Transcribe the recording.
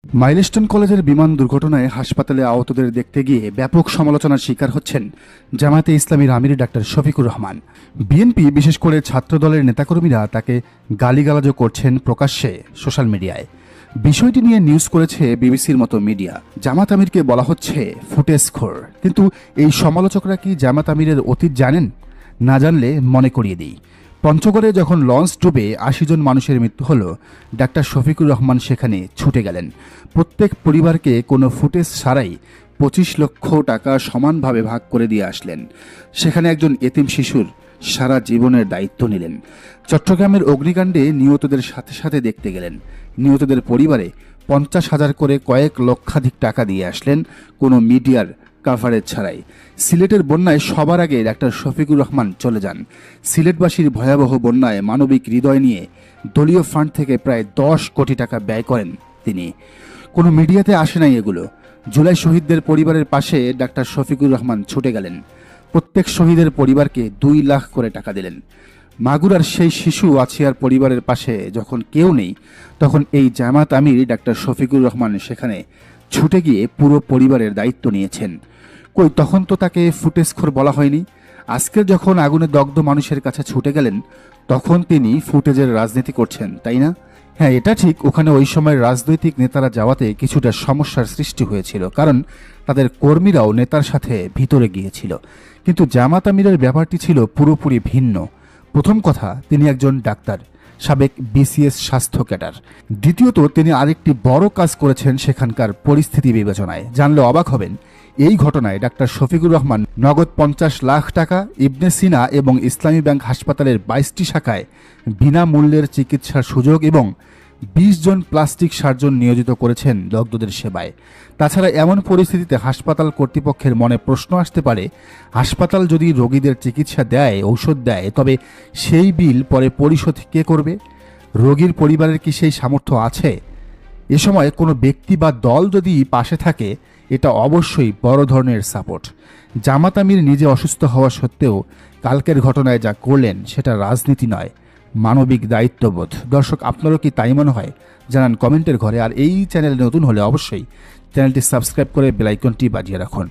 Milestone কলেজের বিমান দুর্ঘটনায় হাসপাতালে আহতদের দেখতে গিয়ে ব্যাপক সমালোচনার শিকার হচ্ছেন জামায়াতে ইসলামীর আমির ডাক্তার শফিকুর রহমান। বিএনপি বিশেষ করে ছাত্রদলের নেতাকর্মীরা তাকে গালিগালাজও করছেন প্রকাশ্যে সোশ্যাল মিডিয়ায়। বিষয়টি নিয়ে নিউজ করেছে বিবিসির মতো মিডিয়া। জামাত আমিরকে বলা হচ্ছে ফুটেজখোর। কিন্তু এই সমালোচকরা কি জামাত আমিরের অতীত জানেন? না জানলে মনে করিয়ে দিই। পঞ্চগড়ে যখন লঞ্চ ডুবে ৮০ জন মানুষের মৃত্যু হলো, ডাক্তার শফিকুর রহমান সেখানে ছুটে গেলেন। প্রত্যেক পরিবারকে কোনো ফুটেজ ছাড়াই ২৫ লক্ষ টাকা সমানভাবে ভাগ করে দিয়ে আসলেন। সেখানে একজন এতিম শিশুর সারা জীবনের দায়িত্ব নিলেন। চট্টগ্রামের অগ্নিকাণ্ডে নিহতদের সাথে সাথে দেখতে গেলেন। নিহতদের পরিবারে ৫০,০০০ করে কয়েক লক্ষাধিক টাকা দিয়ে আসলেন কোনো মিডিয়ার কাভারেজ ছাড়াই। সিলেটের বন্যায় সবার আগে ডাক্তার শফিকুর রহমান চলে যান। সিলেটবাসীর ভয়াবহ বন্যায় মানবিক হৃদয় নিয়ে দলীয় ফান্ড থেকে প্রায় ১০ কোটি টাকা ব্যয় করেন তিনি। কোনো মিডিয়াতে আসে নাই এগুলো। জুলাই শহীদদের পরিবারের পাশে ডাক্তার শফিকুর রহমান ছুটে গেলেন। প্রত্যেক শহীদের পরিবারকে ২ লাখ করে টাকা দিলেন। মাগুরার সেই শিশু আছিয়ার পরিবারের পাশে যখন কেউ নেই, তখন এই জামাত আমির ডাক্তার শফিকুর রহমান সেখানে ছুটে গিয়ে পুরো পরিবারের দায়িত্ব নিয়েছেন। কই, তখন তো তাকে ফুটেজখোর বলা হয়নি। আজকের যখন আগুনে দগ্ধ মানুষের কাছে ছুটে গেলেন, তখন তিনি ফুটেজের রাজনীতি করছেন, তাই না? হ্যাঁ, এটা ঠিক। ওখানে ওই সময় রাজনৈতিক নেতারা যাওয়াতে কিছুটা সমস্যার সৃষ্টি হয়েছিল, কারণ তাদের কর্মীরাও নেতার সাথে ভিতরে গিয়েছিল। কিন্তু জামাত আমিরের ব্যাপারটি ছিল পুরোপুরি ভিন্ন। প্রথম কথা, তিনি একজন ডাক্তার, সাবেক বিসিএস স্বাস্থ্য ক্যাডার। দ্বিতীয়ত, তিনি আরেকটি বড় কাজ করেছেন সেখানকার পরিস্থিতি বিবেচনায়। জানলে অবাক হবেন, এই ঘটনায় ডাক্তার শফিকুর রহমান নগদ ৫০ লাখ টাকা ইবনে সিনা এবং ইসলামী ব্যাংক হাসপাতালের ২২টি শাখায় বিনামূল্যের চিকিৎসার সুযোগ এবং ২০ জন প্লাস্টিক সার্জন নিয়োজিত করেছেন দগ্ধদের সেবায়। তাছাড়া এমন পরিস্থিতিতে হাসপাতাল কর্তৃপক্ষের মনে প্রশ্ন আসতে পারে, হাসপাতাল যদি রোগীদের চিকিৎসা দেয়, ঔষধ দেয়, তবে সেই বিল পরে পরিশোধ কে করবে? রোগীর পরিবারের কি সেই সামর্থ্য আছে? এ সময় কোনো ব্যক্তি বা দল যদি পাশে থাকে, এটা অবশ্যই বড় ধরনের সাপোর্ট। জামাত আমির নিজে অসুস্থ হওয়া সত্ত্বেও কালকের ঘটনায় যা করলেন সেটা রাজনীতি নয়, মানবিক দায়িত্ববোধ। দর্শক, আপনারও কি তাই মনে হয়? জানান কমেন্টের ঘরে। আর এই চ্যানেলে নতুন হলে অবশ্যই চ্যানেলটি সাবস্ক্রাইব করে বেল আইকনটি বাজিয়ে রাখুন।